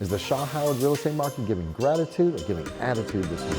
Is the Shaw Howard real estate market giving gratitude or giving attitude this week?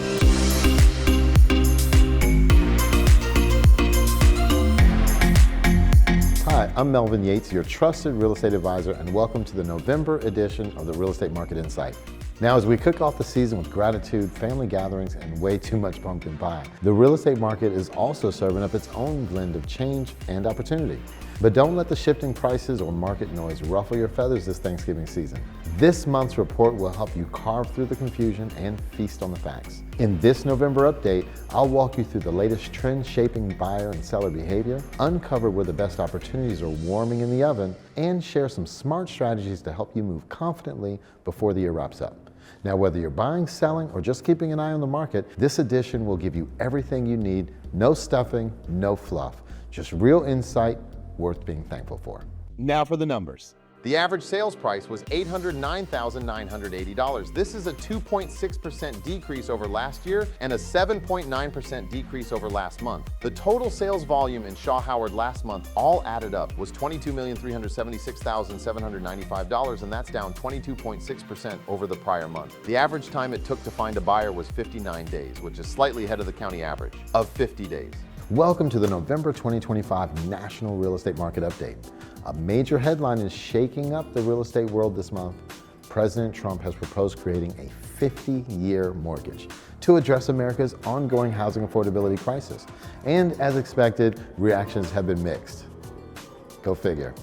Hi, I'm Melvin Yates, your trusted real estate advisor, and welcome to the November edition of the Real Estate Market Insight. Now, as we kick off the season with gratitude, family gatherings, and way too much pumpkin pie, the real estate market is also serving up its own blend of change and opportunity. But don't let the shifting prices or market noise ruffle your feathers this Thanksgiving season. This month's report will help you carve through the confusion and feast on the facts. In this November update, I'll walk you through the latest trend-shaping buyer and seller behavior, uncover where the best opportunities are warming in the oven, and share some smart strategies to help you move confidently before the year wraps up. Now, whether you're buying, selling, or just keeping an eye on the market, this edition will give you everything you need. No stuffing, no fluff, just real insight worth being thankful for. Now for the numbers. The average sales price was $809,980. This is a 2.6% decrease over last year and a 7.9% decrease over last month. The total sales volume in Shaw Howard last month, all added up, was $22,376,795, and that's down 22.6% over the prior month. The average time it took to find a buyer was 59 days, which is slightly ahead of the county average of 50 days. Welcome to the November 2025 National Real Estate Market Update. A major headline is shaking up the real estate world this month. President Trump has proposed creating a 50-year mortgage to address America's ongoing housing affordability crisis. And as expected, reactions have been mixed. Go figure.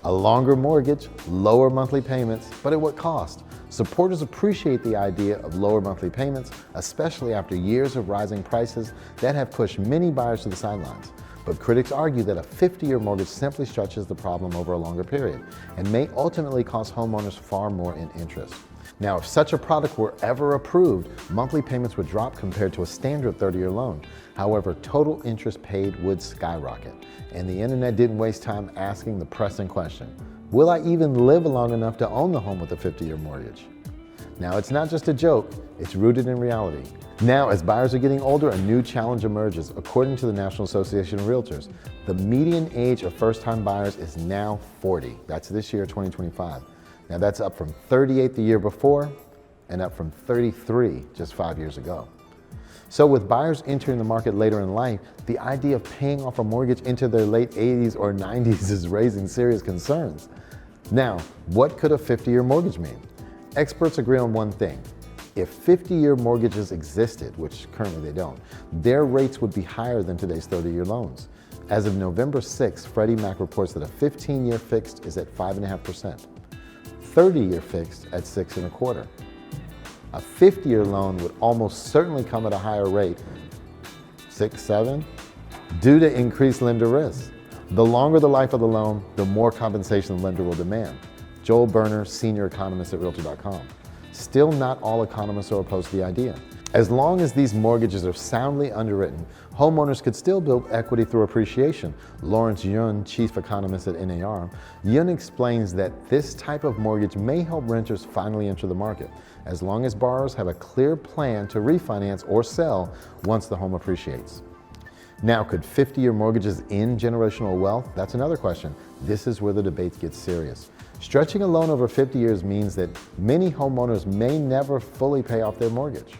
A longer mortgage, lower monthly payments, but at what cost? Supporters appreciate the idea of lower monthly payments, especially after years of rising prices that have pushed many buyers to the sidelines. But critics argue that a 50-year mortgage simply stretches the problem over a longer period and may ultimately cost homeowners far more in interest. Now, if such a product were ever approved, monthly payments would drop compared to a standard 30-year loan. However, total interest paid would skyrocket. And the internet didn't waste time asking the pressing question: will I even live long enough to own the home with a 50-year mortgage? Now, it's not just a joke, it's rooted in reality. Now, as buyers are getting older, a new challenge emerges. According to the National Association of Realtors, the median age of first-time buyers is now 40. That's this year, 2025. Now, that's up from 38 the year before and up from 33 just 5 years ago. So with buyers entering the market later in life, the idea of paying off a mortgage into their late 80s or 90s is raising serious concerns. Now, what could a 50-year mortgage mean? Experts agree on one thing. If 50-year mortgages existed, which currently they don't, their rates would be higher than today's 30-year loans. As of November 6, Freddie Mac reports that a 15-year fixed is at 5.5%, 30-year fixed at 6.25%. A 50-year loan would almost certainly come at a higher rate, 6, 7, due to increased lender risk. The longer the life of the loan, the more compensation the lender will demand. Joel Berner, senior economist at Realtor.com. Still, not all economists are opposed to the idea. As long as these mortgages are soundly underwritten, homeowners could still build equity through appreciation. Lawrence Yun, chief economist at NAR, Yun explains that this type of mortgage may help renters finally enter the market, as long as borrowers have a clear plan to refinance or sell once the home appreciates. Now, could 50-year mortgages end generational wealth? That's another question. This is where the debate gets serious. Stretching a loan over 50 years means that many homeowners may never fully pay off their mortgage.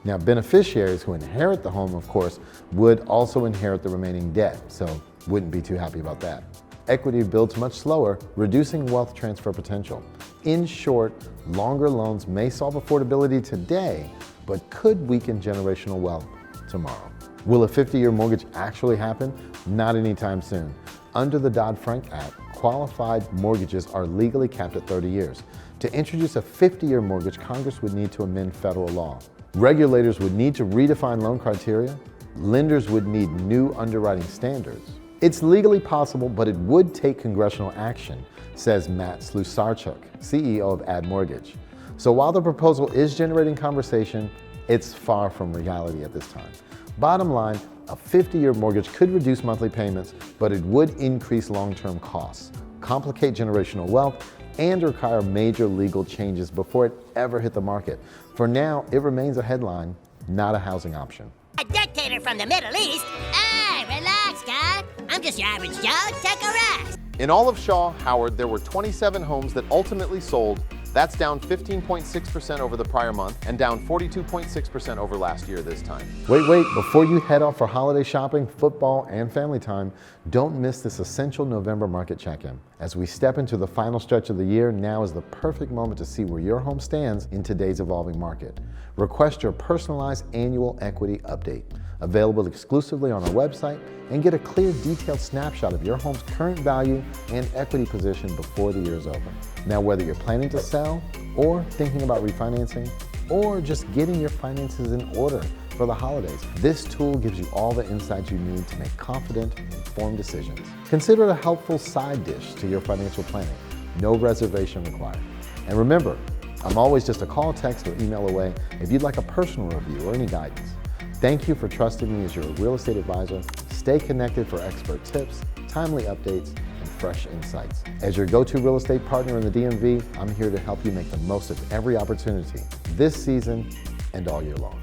Now, beneficiaries who inherit the home, of course, would also inherit the remaining debt, so wouldn't be too happy about that. Equity builds much slower, reducing wealth transfer potential. In short, longer loans may solve affordability today, but could weaken generational wealth tomorrow. Will a 50-year mortgage actually happen? Not anytime soon. Under the Dodd-Frank Act, qualified mortgages are legally capped at 30 years. To introduce a 50-year mortgage, Congress would need to amend federal law. Regulators would need to redefine loan criteria. Lenders would need new underwriting standards. It's legally possible, but it would take congressional action, says Matt Slusarchuk, CEO of Ad Mortgage. So while the proposal is generating conversation, it's far from reality at this time. Bottom line, a 50-year mortgage could reduce monthly payments, but it would increase long-term costs, complicate generational wealth, and require major legal changes before it ever hit the market. For now, it remains a headline, not a housing option. A dictator from the Middle East? Hey, relax, guy. I'm just your average Joe. Take a rest. In all of Shaw Howard, there were 27 homes that ultimately sold That's down 15.6% over the prior month and down 42.6% over last year this time. Wait, before you head off for holiday shopping, football, and family time, don't miss this essential November market check-in. As we step into the final stretch of the year, now is the perfect moment to see where your home stands in today's evolving market. Request your personalized annual equity update, available exclusively on our website, and get a clear, detailed snapshot of your home's current value and equity position before the year is over. Now, whether you're planning to sell, or thinking about refinancing, or just getting your finances in order for the holidays, this tool gives you all the insights you need to make confident, informed decisions. Consider it a helpful side dish to your financial planning. No reservation required. And remember, I'm always just a call, text, or email away if you'd like a personal review or any guidance. Thank you for trusting me as your real estate advisor. Stay connected for expert tips, timely updates, and fresh insights. As your go-to real estate partner in the DMV, I'm here to help you make the most of every opportunity this season and all year long.